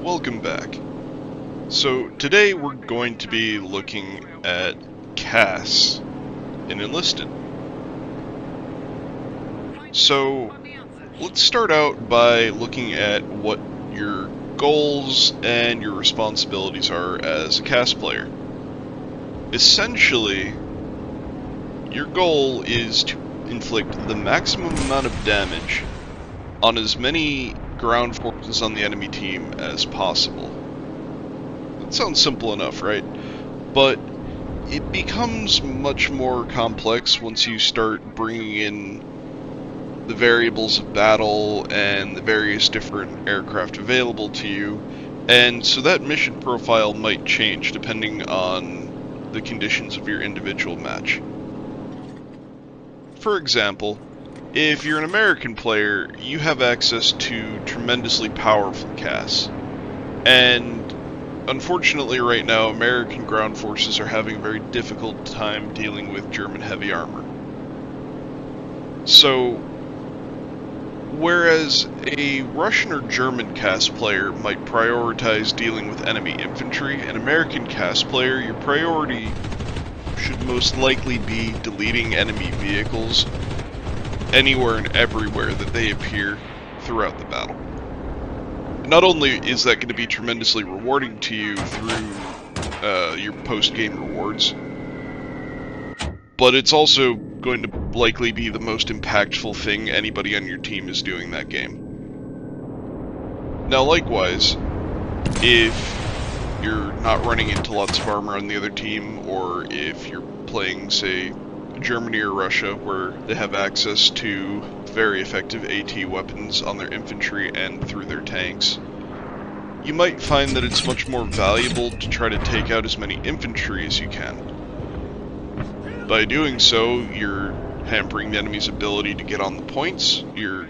welcome back. So today we're going to be looking at CAS in Enlisted. So let's start out by looking at what your goals and your responsibilities are as a CAS player. Essentially, your goal is to inflict the maximum amount of damage on as many ground forces on the enemy team as possible. That sounds simple enough, right? But it becomes much more complex once you start bringing in the variables of battle and the various different aircraft available to you, and so that mission profile might change depending on the conditions of your individual match. For example, if you're an American player, you have access to tremendously powerful CAS. And unfortunately right now, American ground forces are having a very difficult time dealing with German heavy armor. So, whereas a Russian or German CAS player might prioritize dealing with enemy infantry, an American CAS player, your priority should most likely be deleting enemy vehicles anywhere and everywhere that they appear throughout the battle. Not only is that going to be tremendously rewarding to you through your post-game rewards, but it's also going to likely be the most impactful thing anybody on your team is doing that game. Now likewise, if you're not running into lots of armor on the other team, or if you're playing, say, Germany or Russia, where they have access to very effective AT weapons on their infantry and through their tanks, you might find that it's much more valuable to try to take out as many infantry as you can. By doing so, you're hampering the enemy's ability to get on the points, you're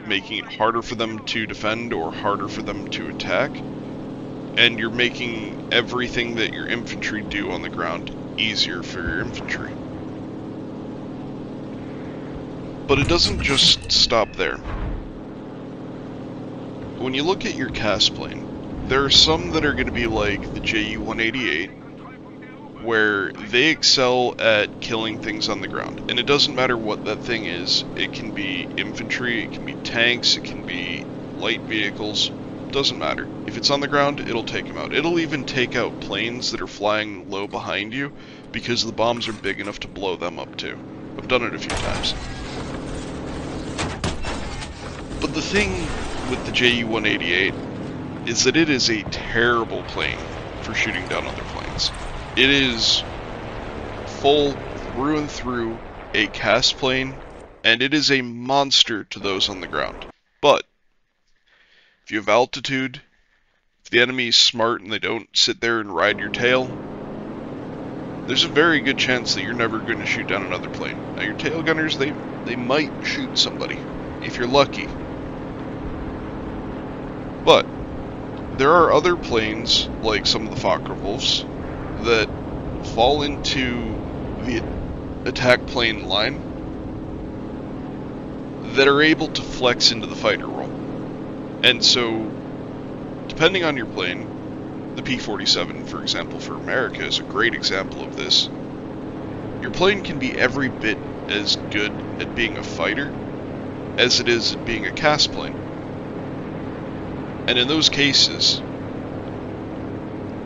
making it harder for them to defend or harder for them to attack, and you're making everything that your infantry do on the ground easier for your infantry. But it doesn't just stop there. When you look at your CAS plane, there are some that are going to be like the Ju-188, where they excel at killing things on the ground. And it doesn't matter what that thing is. It can be infantry, it can be tanks, it can be light vehicles. Doesn't matter. If it's on the ground, it'll take them out. It'll even take out planes that are flying low behind you, because the bombs are big enough to blow them up too. I've done it a few times. But the thing with the Ju-188 is that it is a terrible plane for shooting down other planes. It is full through and through a CAS plane, and it is a monster to those on the ground. But if you have altitude, if the enemy is smart and they don't sit there and ride your tail, there's a very good chance that you're never going to shoot down another plane. Now your tail gunners, they might shoot somebody, if you're lucky. But there are other planes, like some of the Focke-Wulfs, that fall into the attack plane line that are able to flex into the fighter role. And so, depending on your plane, the P-47, for example, for America is a great example of this. Your plane can be every bit as good at being a fighter as it is at being a CAS plane. And in those cases,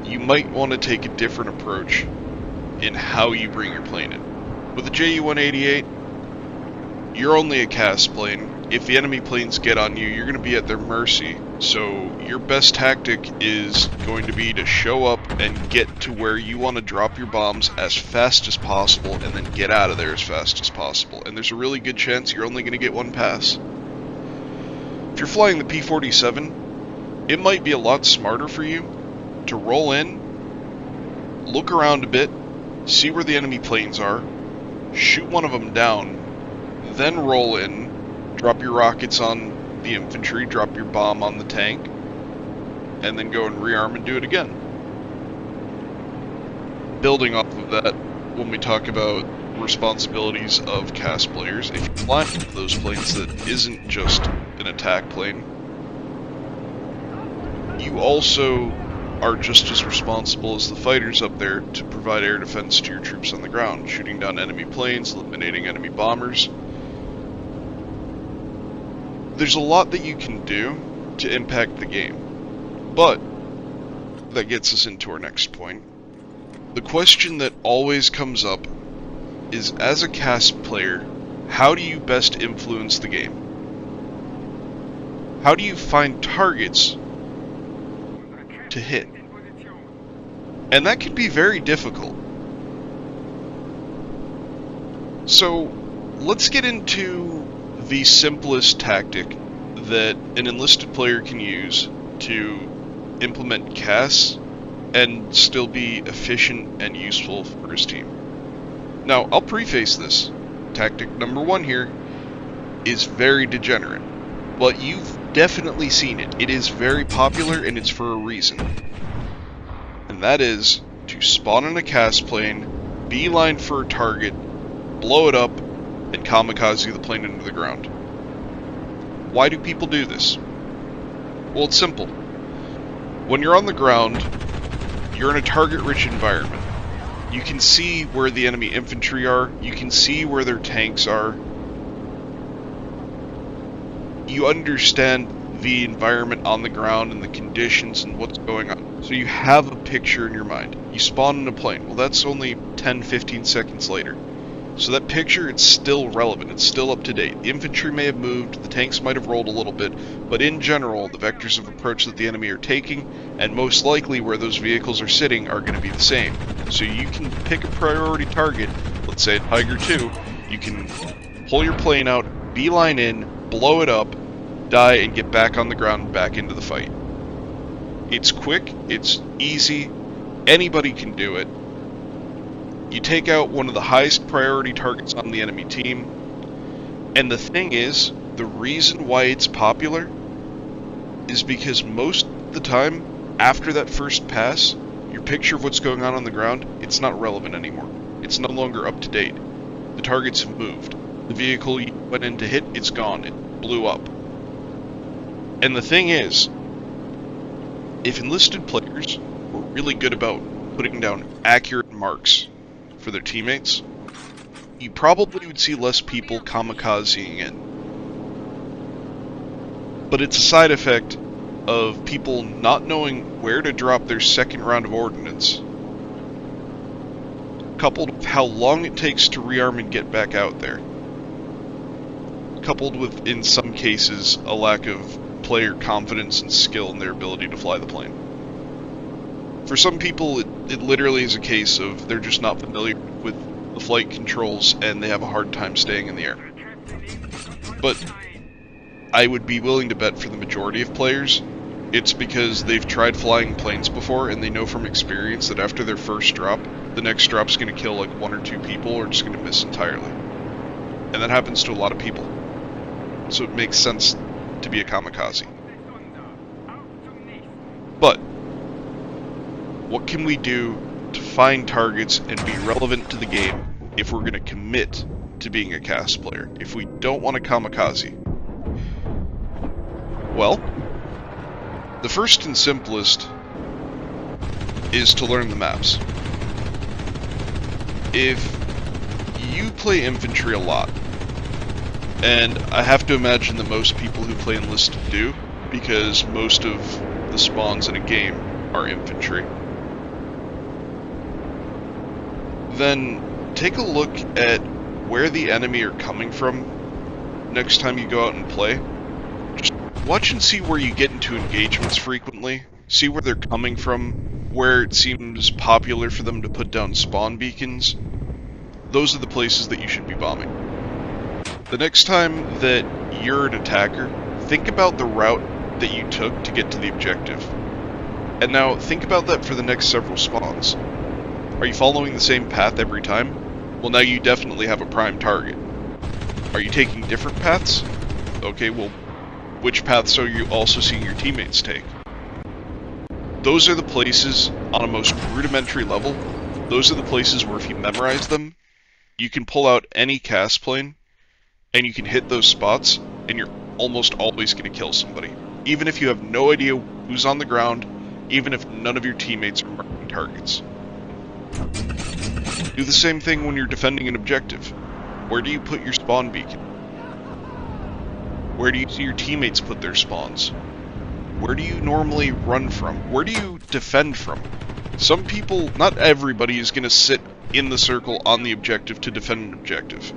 you might want to take a different approach in how you bring your plane in. With the Ju-188, you're only a CAS plane. If the enemy planes get on you, you're going to be at their mercy. So your best tactic is going to be to show up and get to where you want to drop your bombs as fast as possible, and then get out of there as fast as possible. And there's a really good chance you're only going to get one pass. If you're flying the P-47, it might be a lot smarter for you to roll in, look around a bit, see where the enemy planes are, shoot one of them down, then roll in, drop your rockets on the infantry, drop your bomb on the tank, and then go and rearm and do it again. Building off of that, when we talk about responsibilities of CAS players, if you fly one of those planes that isn't just an attack plane, you also are just as responsible as the fighters up there to provide air defense to your troops on the ground, shooting down enemy planes, eliminating enemy bombers. There's a lot that you can do to impact the game, but that gets us into our next point. The question that always comes up is, as a CAS player, how do you best influence the game? How do you find targets to hit? And that can be very difficult. So let's get into the simplest tactic that an enlisted player can use to implement CAS and still be efficient and useful for his team. Now, I'll preface this. Tactic number one here is very degenerate, but you've definitely seen it. It is very popular, and it's for a reason. And that is to spawn in a CAS plane, beeline for a target, blow it up, and kamikaze the plane into the ground. Why do people do this? Well, it's simple. When you're on the ground, you're in a target-rich environment. You can see where the enemy infantry are, you can see where their tanks are. You understand the environment on the ground and the conditions and what's going on. So you have a picture in your mind. You spawn in a plane. Well, that's only 10-15 seconds later. So that picture, it's still relevant, it's still up to date. The infantry may have moved, the tanks might have rolled a little bit, but in general, the vectors of approach that the enemy are taking, and most likely where those vehicles are sitting, are going to be the same. So you can pick a priority target, let's say a Tiger 2, you can pull your plane out, beeline in, blow it up, die, and get back on the ground and back into the fight. It's quick, it's easy, anybody can do it. You take out one of the highest priority targets on the enemy team, and the thing is, the reason why it's popular is because most of the time, after that first pass, your picture of what's going on the ground, it's not relevant anymore. It's no longer up to date. The targets have moved. The vehicle you went in to hit, it's gone. It blew up. And the thing is, if enlisted players were really good about putting down accurate marks for their teammates, you probably would see less people kamikazing in. But it's a side effect of people not knowing where to drop their second round of ordnance, coupled with how long it takes to rearm and get back out there, coupled with, in some cases, a lack of player confidence and skill in their ability to fly the plane. For some people, it literally is a case of they're just not familiar with the flight controls and they have a hard time staying in the air. But I would be willing to bet for the majority of players, it's because they've tried flying planes before and they know from experience that after their first drop, the next drop's going to kill like 1 or 2 people or just going to miss entirely. And that happens to a lot of people. So it makes sense to be a kamikaze. But what can we do to find targets and be relevant to the game if we're going to commit to being a CAS player, if we don't want a kamikaze? Well, the first and simplest is to learn the maps. If you play infantry a lot, and I have to imagine that most people who play Enlisted do, because most of the spawns in a game are infantry, then take a look at where the enemy are coming from next time you go out and play. Just watch and see where you get into engagements frequently, see where they're coming from, where it seems popular for them to put down spawn beacons. Those are the places that you should be bombing. The next time that you're an attacker, think about the route that you took to get to the objective. And now think about that for the next several spawns. Are you following the same path every time? Well, now you definitely have a prime target. Are you taking different paths? Okay, well, which paths are you also seeing your teammates take? Those are the places, on a most rudimentary level, those are the places where if you memorize them, you can pull out any CAS plane, and you can hit those spots, and you're almost always going to kill somebody. even if you have no idea who's on the ground, even if none of your teammates are marking targets. Do the same thing when you're defending an objective. Where do you put your spawn beacon? Where do you see your teammates put their spawns? Where do you normally run from? Where do you defend from? Some people, not everybody, is going to sit in the circle on the objective to defend an objective.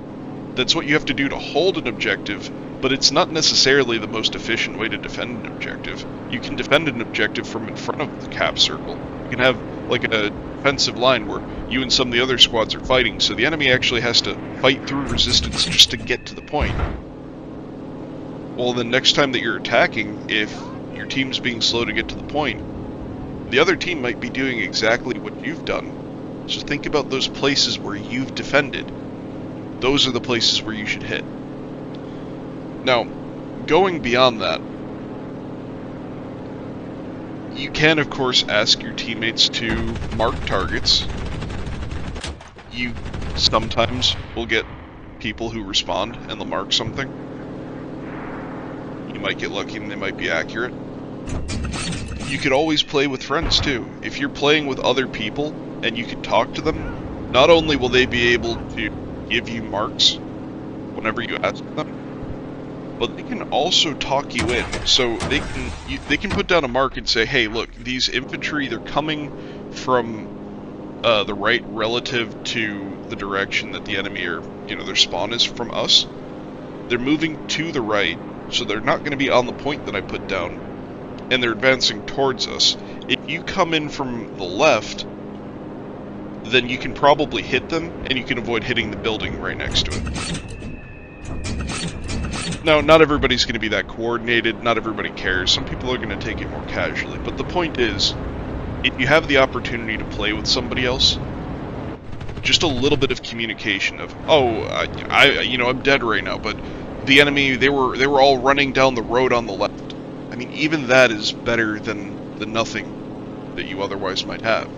That's what you have to do to hold an objective, but it's not necessarily the most efficient way to defend an objective. You can defend an objective from in front of the cap circle. You can have like a defensive line where you and some of the other squads are fighting, so the enemy actually has to fight through resistance just to get to the point. Well, the next time that you're attacking, if your team's being slow to get to the point, the other team might be doing exactly what you've done. So think about those places where you've defended. Those are the places where you should hit. Now, going beyond that, you can, of course, ask your teammates to mark targets. You sometimes will get people who respond and they'll mark something. You might get lucky and they might be accurate. You could always play with friends too. If you're playing with other people and you can talk to them, not only will they be able to give you marks whenever you ask them, but they can also talk you in. So they can put down a mark and say, hey, look, these infantry, they're coming from the right relative to the direction that the enemy, or their spawn is from us. They're moving to the right, so they're not going to be on the point that I put down, and they're advancing towards us. If you come in from the left, then you can probably hit them, and you can avoid hitting the building right next to it. Now, not everybody's going to be that coordinated, not everybody cares, some people are going to take it more casually, but the point is, if you have the opportunity to play with somebody else, just a little bit of communication of, oh, I'm dead right now, but the enemy, they were all running down the road on the left. I mean, even that is better than the nothing that you otherwise might have.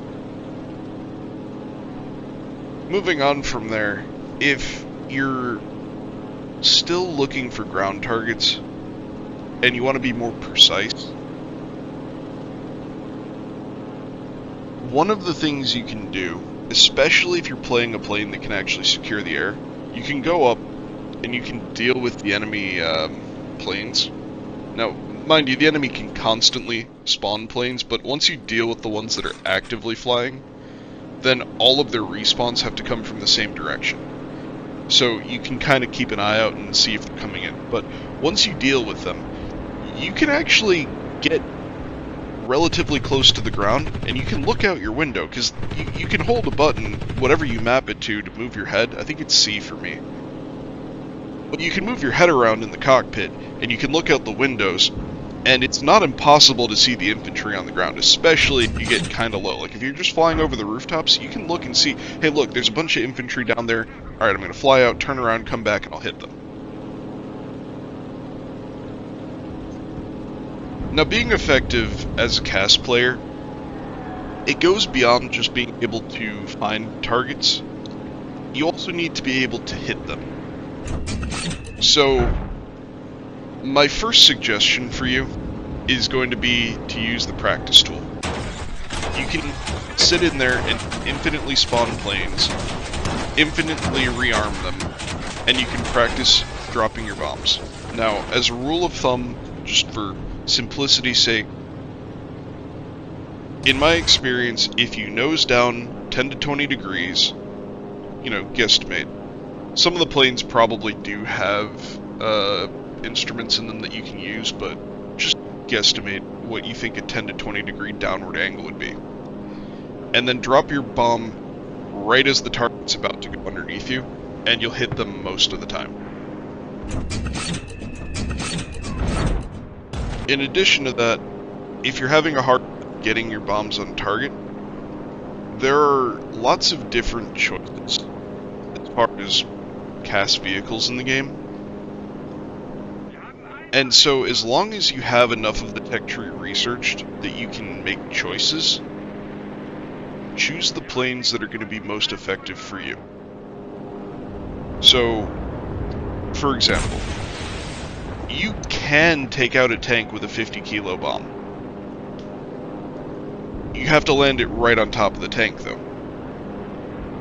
Moving on from there, if you're still looking for ground targets and you want to be more precise, one of the things you can do, especially if you're playing a plane that can actually secure the air, you can go up and you can deal with the enemy planes. Now, mind you, the enemy can constantly spawn planes, but once you deal with the ones that are actively flying, then all of their respawns have to come from the same direction. So you can kind of keep an eye out and see if they're coming in. But once you deal with them, you can actually get relatively close to the ground, and you can look out your window, because you can hold a button, whatever you map it to move your head. I think it's C for me. But you can move your head around in the cockpit, and you can look out the windows, and it's not impossible to see the infantry on the ground, especially if you get kind of low. Like, if you're just flying over the rooftops, you can look and see, hey, look, there's a bunch of infantry down there. Alright, I'm going to fly out, turn around, come back, and I'll hit them. Now, being effective as a CAS player, it goes beyond just being able to find targets. You also need to be able to hit them. So, my first suggestion for you is going to be to use the practice tool. You can sit in there and infinitely spawn planes, infinitely rearm them, and you can practice dropping your bombs. Now, as a rule of thumb, just for simplicity's sake, in my experience, if you nose down 10 to 20 degrees, guesstimate. Some of the planes probably do have instruments in them that you can use, but just guesstimate what you think a 10 to 20 degree downward angle would be. And then drop your bomb right as the target's about to go underneath you, and you'll hit them most of the time. In addition to that, if you're having a hard time getting your bombs on target, there are lots of different choices as far as CAS vehicles in the game. And so as long as you have enough of the tech tree researched that you can make choices, choose the planes that are going to be most effective for you. So, for example, you can take out a tank with a 50-kilo bomb. You have to land it right on top of the tank, though.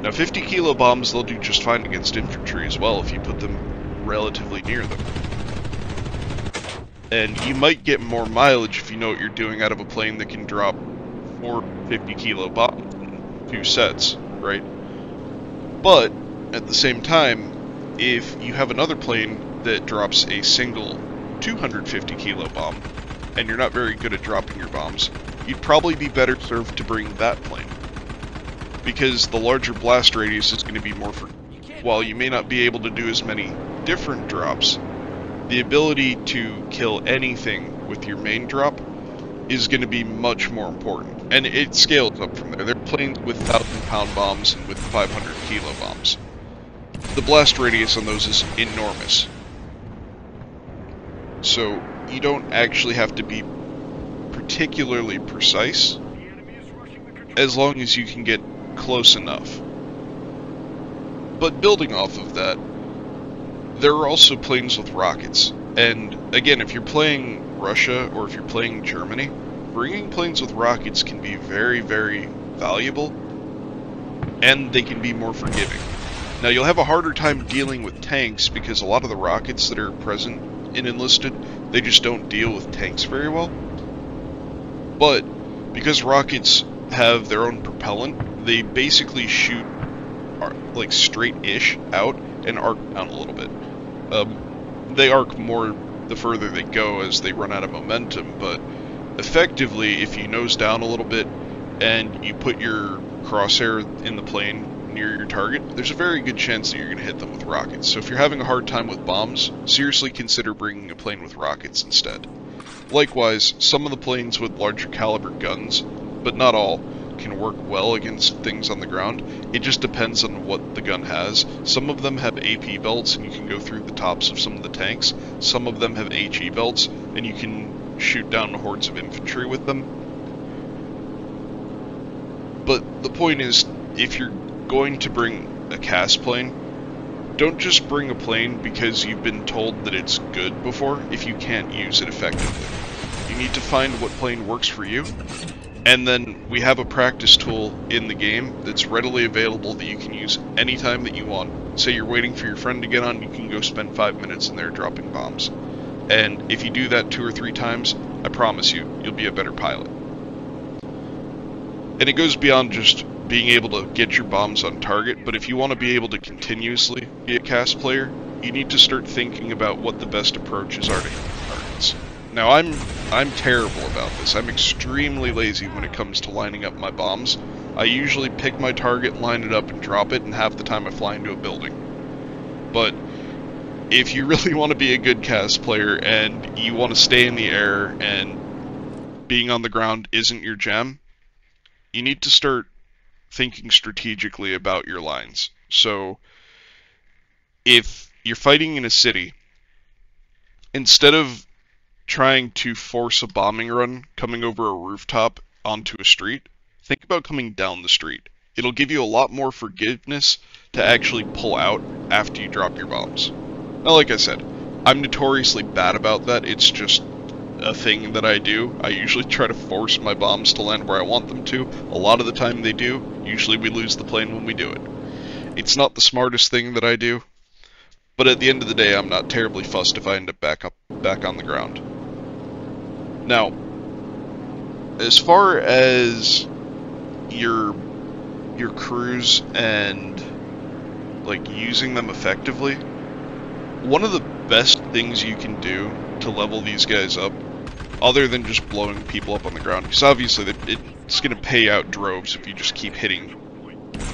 Now, 50-kilo bombs, they'll do just fine against infantry as well if you put them relatively near them. And you might get more mileage if you know what you're doing out of a plane that can drop 4 50-kilo bombs in 2 sets, right? But, at the same time, if you have another plane that drops a single 250-kilo bomb, and you're not very good at dropping your bombs, you'd probably be better served to bring that plane. Because the larger blast radius is going to be more for... While you may not be able to do as many different drops, the ability to kill anything with your main drop is going to be much more important. And it scales up from there. There are planes with 1,000-pound bombs and with 500-kilo bombs. The blast radius on those is enormous. So you don't actually have to be particularly precise, as long as you can get close enough. But building off of that, there are also planes with rockets. And again, if you're playing Russia or if you're playing Germany, bringing planes with rockets can be very, very valuable, and they can be more forgiving. Now, you'll have a harder time dealing with tanks because a lot of the rockets that are present in Enlisted, they just don't deal with tanks very well. But because rockets have their own propellant, they basically shoot like straight-ish out and arc down a little bit. They arc more the further they go as they run out of momentum, but effectively, if you nose down a little bit and you put your crosshair in the plane near your target, there's a very good chance that you're going to hit them with rockets. So if you're having a hard time with bombs, seriously consider bringing a plane with rockets instead. Likewise, some of the planes with larger caliber guns, but not all, can work well against things on the ground. It just depends on what the gun has. Some of them have AP belts and you can go through the tops of some of the tanks. Some of them have HE belts and you can shoot down hordes of infantry with them. But the point is, if you're going to bring a CAS plane, don't just bring a plane because you've been told that it's good before if you can't use it effectively. You need to find what plane works for you. And then we have a practice tool in the game that's readily available that you can use anytime that you want. Say you're waiting for your friend to get on, you can go spend 5 minutes in there dropping bombs. And if you do that 2 or 3 times, I promise you, you'll be a better pilot. And it goes beyond just being able to get your bombs on target, but if you want to be able to continuously be a CAS player, you need to start thinking about what the best approaches are to hit targets. Now, I'm terrible about this. I'm extremely lazy when it comes to lining up my bombs. I usually pick my target, line it up, and drop it, and half the time I fly into a building. But if you really want to be a good CAS player, and you want to stay in the air, and being on the ground isn't your jam, you need to start thinking strategically about your lines. So, if you're fighting in a city, instead of trying to force a bombing run coming over a rooftop onto a street, think about coming down the street. It'll give you a lot more forgiveness to actually pull out after you drop your bombs. Now, like I said, I'm notoriously bad about that. It's just a thing that I do. I usually try to force my bombs to land where I want them to. A lot of the time they do. Usually we lose the plane when we do it. It's not the smartest thing that I do, but at the end of the day, I'm not terribly fussed if I end up back on the ground. Now, as far as your crews and like using them effectively, one of the best things you can do to level these guys up, other than just blowing people up on the ground, because obviously it's going to pay out droves if you just keep hitting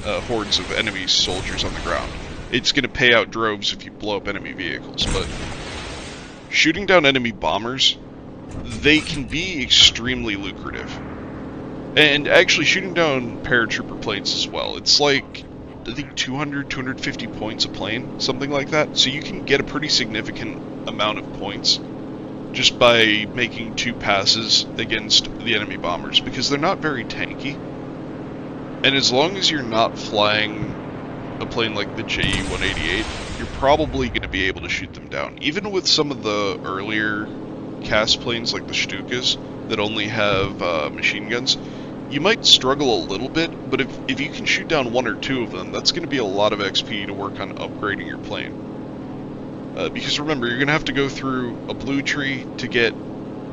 hordes of enemy soldiers on the ground. It's going to pay out droves if you blow up enemy vehicles, but shooting down enemy bombers, they can be extremely lucrative. And actually shooting down paratrooper planes as well. It's like, I think 200, 250 points a plane, something like that. So you can get a pretty significant amount of points just by making 2 passes against the enemy bombers, because they're not very tanky. And as long as you're not flying a plane like the JU-188, you're probably going to be able to shoot them down. Even with some of the earlier CAS planes like the Stukas that only have machine guns, you might struggle a little bit, but if you can shoot down 1 or 2 of them, that's going to be a lot of XP to work on upgrading your plane. Because remember, you're going to have to go through a blue tree to get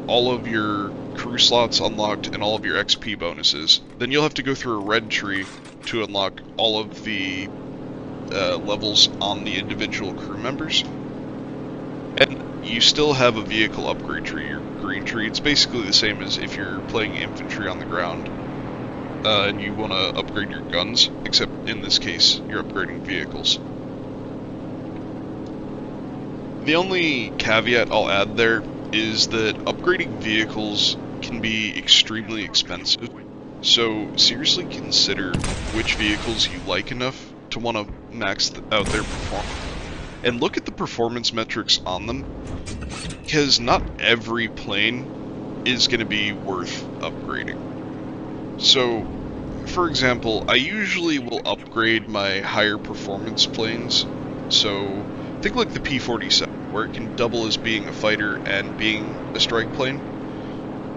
all of your crew slots unlocked and all of your XP bonuses. Then you'll have to go through a red tree to unlock all of the levels on the individual crew members. And you still have a vehicle upgrade tree, your green tree. It's basically the same as if you're playing infantry on the ground and you want to upgrade your guns, except in this case, you're upgrading vehicles. The only caveat I'll add there is that upgrading vehicles can be extremely expensive, so seriously consider which vehicles you like enough to want to max out their performance. And look at the performance metrics on them, because not every plane is going to be worth upgrading. So, for example, I usually will upgrade my higher performance planes, so think like the P-47, where it can double as being a fighter and being a strike plane.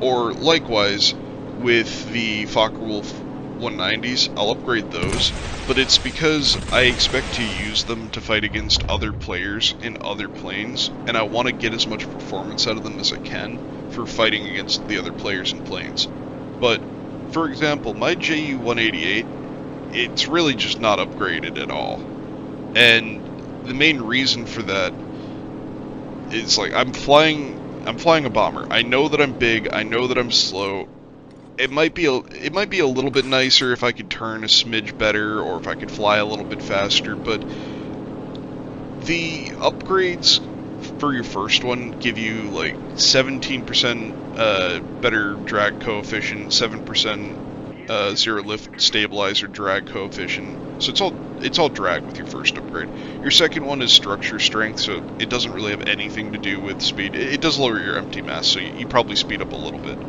Or likewise, with the Focke-Wulf 190s, I'll upgrade those, but it's because I expect to use them to fight against other players in other planes, and I want to get as much performance out of them as I can for fighting against the other players in planes. But, for example, my JU-188, it's really just not upgraded at all. And the main reason for that is, like, I'm flying a bomber. I know that I'm big, I know that I'm slow. It might be a little bit nicer if I could turn a smidge better, or if I could fly a little bit faster, but the upgrades for your first one give you like 17% better drag coefficient, 7% zero lift stabilizer drag coefficient. So it's all drag with your first upgrade. Your second one is structure strength, so it doesn't really have anything to do with speed. It does lower your empty mass, so you probably speed up a little bit.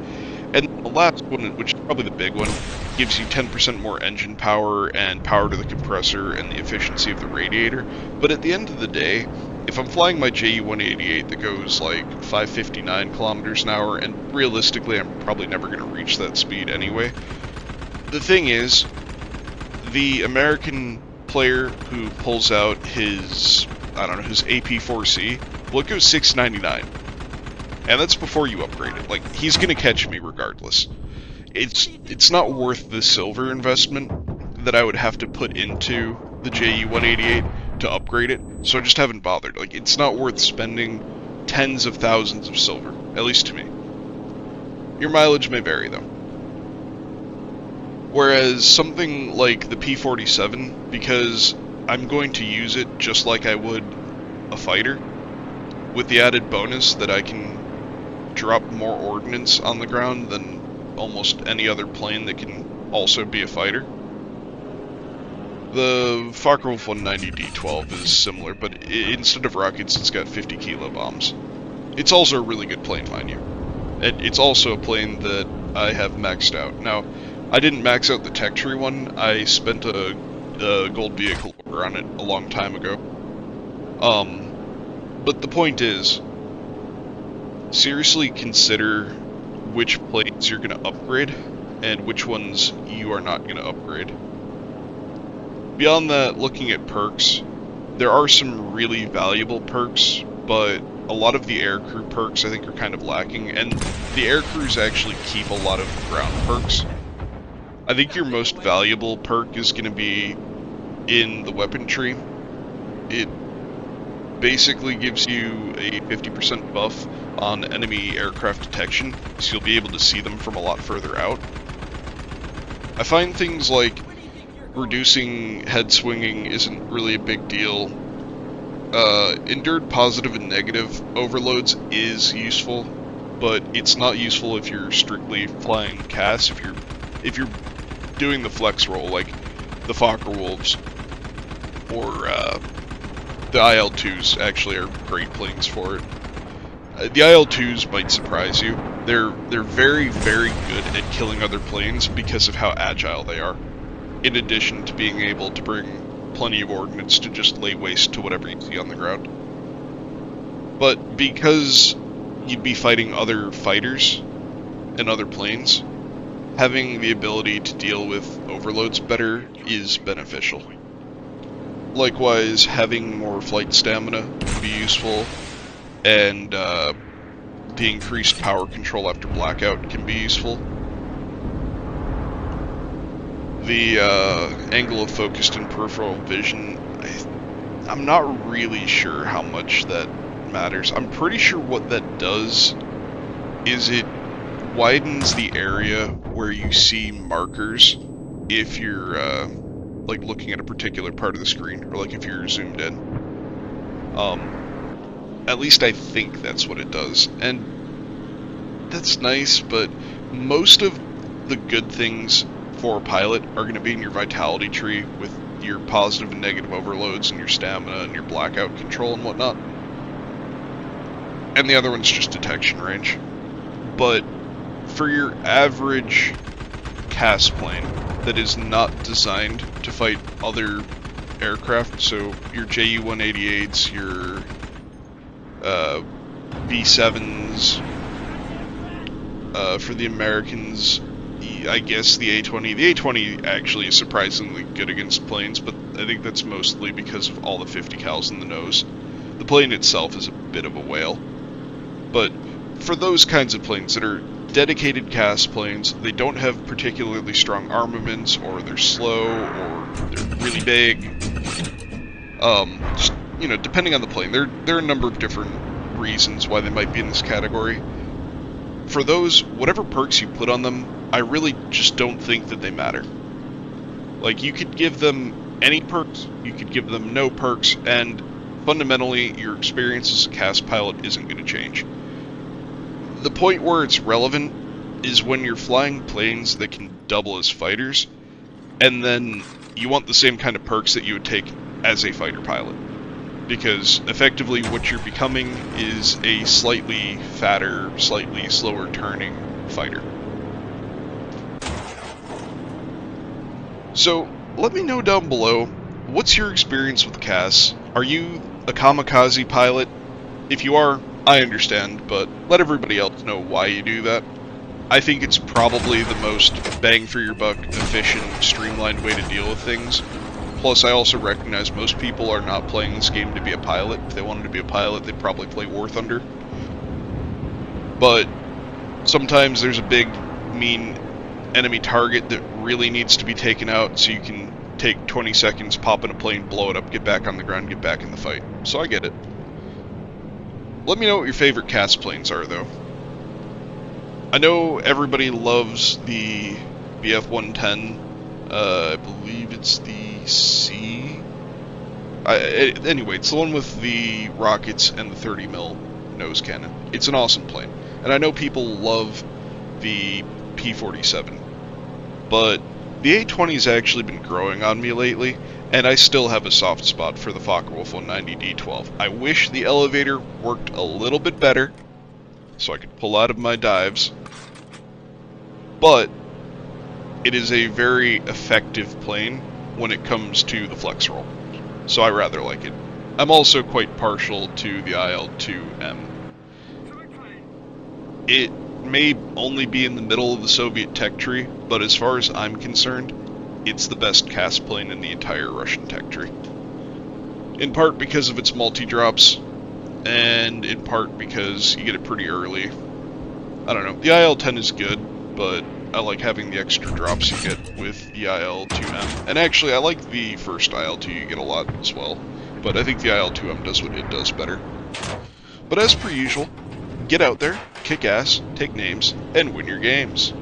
And the last one, which is probably the big one, gives you 10% more engine power and power to the compressor and the efficiency of the radiator. But at the end of the day, if I'm flying my JU-188 that goes like 559 kilometers an hour, and realistically I'm probably never going to reach that speed anyway, the thing is, the American player who pulls out his, I don't know, his AP-4C, well, it goes 699. And that's before you upgrade it. Like, he's gonna catch me regardless. It's not worth the silver investment that I would have to put into the JU-188 to upgrade it, so I just haven't bothered. Like, it's not worth spending tens of thousands of silver, at least to me. Your mileage may vary, though. Whereas something like the P-47, because I'm going to use it just like I would a fighter, with the added bonus that I can drop more ordnance on the ground than almost any other plane that can also be a fighter. The Focke-Wulf 190D12 is similar, but instead of rockets, it's got 50 kilo bombs. It's also a really good plane, mind you. And it's also a plane that I have maxed out. Now, I didn't max out the tech tree one. I spent a gold vehicle order on it a long time ago. But the point is, seriously consider which planes you're going to upgrade, and which ones you are not going to upgrade. Beyond that, looking at perks, there are some really valuable perks, but a lot of the aircrew perks I think are kind of lacking, and the aircrews actually keep a lot of ground perks. I think your most valuable perk is going to be in the weapon tree. It basically gives you a 50% buff on enemy aircraft detection, so you'll be able to see them from a lot further out. I find things like reducing head swinging isn't really a big deal. Endured positive and negative overloads is useful, but it's not useful if you're strictly flying CAS. If you're doing the flex roll, like the Focke-Wulfs, or the IL-2s actually are great planes for it. The IL-2s might surprise you. They're very, very good at killing other planes because of how agile they are, in addition to being able to bring plenty of ordnance to just lay waste to whatever you see on the ground. But because you'd be fighting other fighters and other planes, having the ability to deal with overloads better is beneficial. Likewise, having more flight stamina can be useful, and the increased power control after blackout can be useful. The angle of focused and peripheral vision, I'm not really sure how much that matters. I'm pretty sure what that does is it widens the area where you see markers if you're like looking at a particular part of the screen, or like if you're zoomed in. At least I think that's what it does, and that's nice, but most of the good things for a pilot are going to be in your vitality tree with your positive and negative overloads and your stamina and your blackout control and whatnot. And the other one's just detection range. But for your average CAS plane that is not designed to fight other aircraft, so your Ju-188s, your B-7s, for the Americans, I guess the A-20. The A-20 actually is surprisingly good against planes, but I think that's mostly because of all the 50 cals in the nose. The plane itself is a bit of a whale. But for those kinds of planes that are dedicated CAS planes, they don't have particularly strong armaments, or they're slow, or they're really big. Just, you know, depending on the plane, there are a number of different reasons why they might be in this category. For those, whatever perks you put on them, I really just don't think that they matter. Like, you could give them any perks, you could give them no perks, and fundamentally, your experience as a CAS pilot isn't going to change. The point where it's relevant is when you're flying planes that can double as fighters, and then you want the same kind of perks that you would take as a fighter pilot. Because effectively what you're becoming is a slightly fatter, slightly slower turning fighter. So, let me know down below, what's your experience with CAS? Are you a kamikaze pilot? If you are, I understand, but let everybody else know why you do that. I think it's probably the most bang for your buck, efficient, streamlined way to deal with things. Plus, I also recognize most people are not playing this game to be a pilot. If they wanted to be a pilot, they'd probably play War Thunder. But sometimes there's a big, mean enemy target that really needs to be taken out, so you can take 20 seconds, pop in a plane, blow it up, get back on the ground, get back in the fight. So I get it. Let me know what your favorite CAS planes are, though. I know everybody loves the BF-110. I believe it's the C. Anyway, it's the one with the rockets and the 30mm nose cannon. It's an awesome plane. And I know people love the P-47. But the A-20's actually been growing on me lately, and I still have a soft spot for the Focke-Wulf 190D12. I wish the elevator worked a little bit better, so I could pull out of my dives. But it is a very effective plane when it comes to the flex roll, so I rather like it. I'm also quite partial to the IL-2M. It may only be in the middle of the Soviet tech tree, but as far as I'm concerned, it's the best CAS plane in the entire Russian tech tree. In part because of its multi-drops, and in part because you get it pretty early. I don't know, the IL-10 is good, but I like having the extra drops you get with the IL-2M. And actually, I like the first IL-2 you get a lot as well, but I think the IL-2M does what it does better. But as per usual, get out there, kick ass, take names, and win your games.